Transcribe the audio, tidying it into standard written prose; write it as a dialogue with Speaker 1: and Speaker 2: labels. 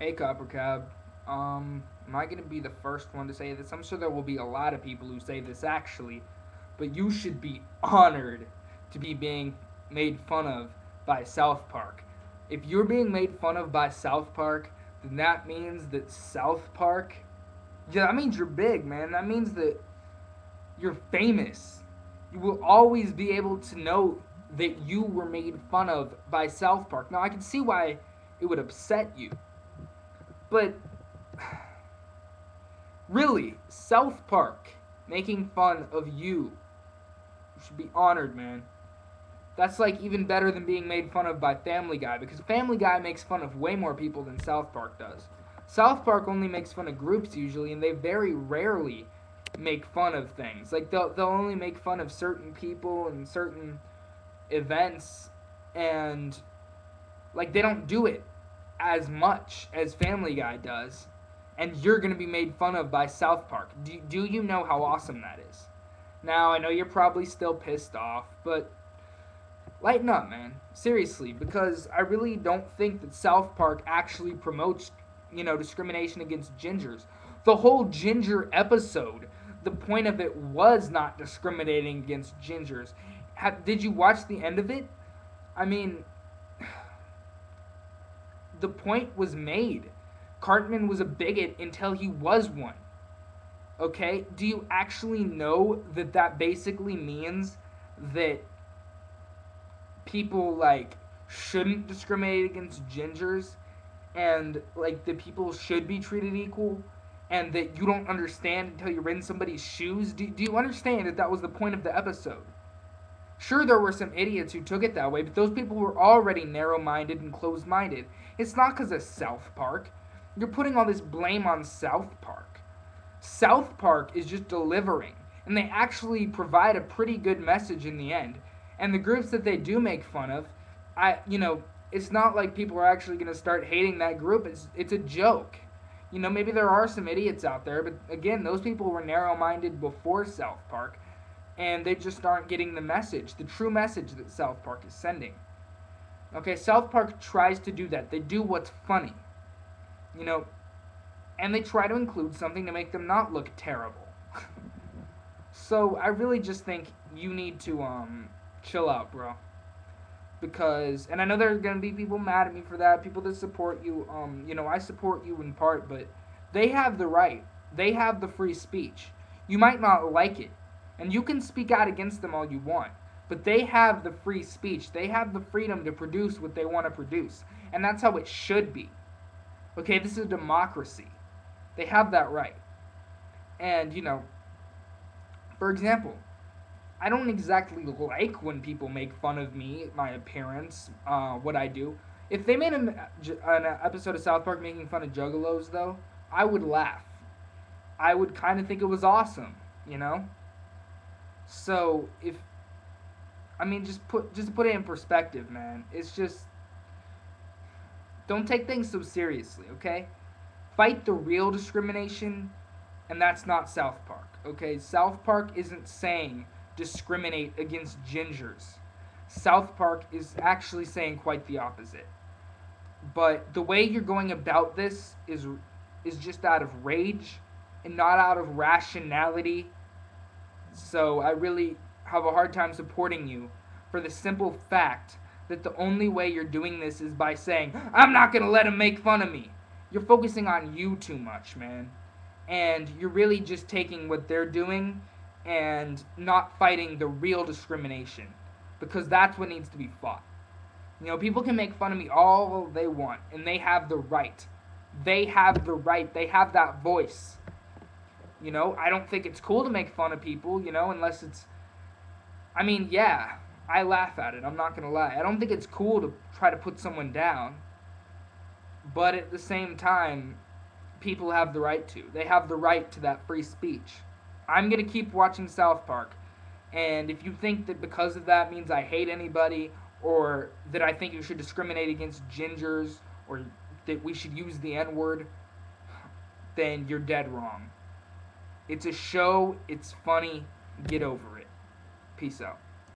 Speaker 1: Hey, Copper Cab. Am I gonna be the first one to say this? I'm sure there will be a lot of people who say this actually, but you should be honored to be being made fun of by South Park. If you're being made fun of by South Park, then that means that South Park, yeah, that means you're big, man. That means that you're famous. You will always be able to know that you were made fun of by South Park. Now, I can see why it would upset you, but really, South Park making fun of you. You should be honored, man. That's like even better than being made fun of by Family Guy because Family Guy makes fun of way more people than South Park does. South Park only makes fun of groups usually, and they very rarely make fun of things. Like they'll only make fun of certain people and certain events, and like they don't do it as much as Family Guy does. And you're gonna be made fun of by South Park. Do you know how awesome that is? Now I know you're probably still pissed off, but lighten up, man. Seriously, because I really don't think that South Park actually promotes, discrimination against gingers. The whole ginger episode, the point of it was not discriminating against gingers. Did you watch the end of it? I mean, the point was made. Cartman was a bigot until he was one. Okay? Do you actually know that that basically means that people like shouldn't discriminate against gingers and like the people should be treated equal and that you don't understand until you're in somebody's shoes? Do you understand that that was the point of the episode? Sure, there were some idiots who took it that way, but those people were already narrow minded and closed minded. It's not because of South Park. You're putting all this blame on South Park. South Park is just delivering, and they actually provide a pretty good message in the end. And the groups that they do make fun of, it's not like people are actually going to start hating that group. It's a joke. Maybe there are some idiots out there, but again, those people were narrow minded before South Park, and they just aren't getting the message, the true message that South Park is sending. Okay, South Park tries to do that. They do what's funny, you know, and they try to include something to make them not look terrible. So I really just think you need to chill out, bro. Because, and I know there are gonna be people mad at me for that, people that support you. I support you in part, but they have the right. They have the free speech. You might not like it, and you can speak out against them all you want, but they have the free speech. They have the freedom to produce what they want to produce, and that's how it should be. Okay, this is a democracy. They have that right. And, for example, I don't exactly like when people make fun of me, my appearance, what I do. If they made an episode of South Park making fun of juggalos, though, I would laugh. I would kind of think it was awesome, you know? So, just to put it in perspective, man. It's just, don't take things so seriously, okay? Fight the real discrimination, and that's not South Park, okay? South Park isn't saying discriminate against gingers. South Park is actually saying quite the opposite. But the way you're going about this is just out of rage and not out of rationality. So I really have a hard time supporting you for the simple fact that the only way you're doing this is by saying, I'm not going to let him make fun of me. You're focusing on you too much, man. And you're really just taking what they're doing and not fighting the real discrimination. Because that's what needs to be fought. People can make fun of me all they want, and they have the right. They have the right. They have that voice. I don't think it's cool to make fun of people, unless it's... yeah, I laugh at it. I'm not going to lie. I don't think it's cool to try to put someone down. But at the same time, people have the right to. They have the right to that free speech. I'm going to keep watching South Park. And if you think that because of that means I hate anybody, or that I think you should discriminate against gingers, or that we should use the N-word, then you're dead wrong. It's a show. It's funny. Get over it. Peace out.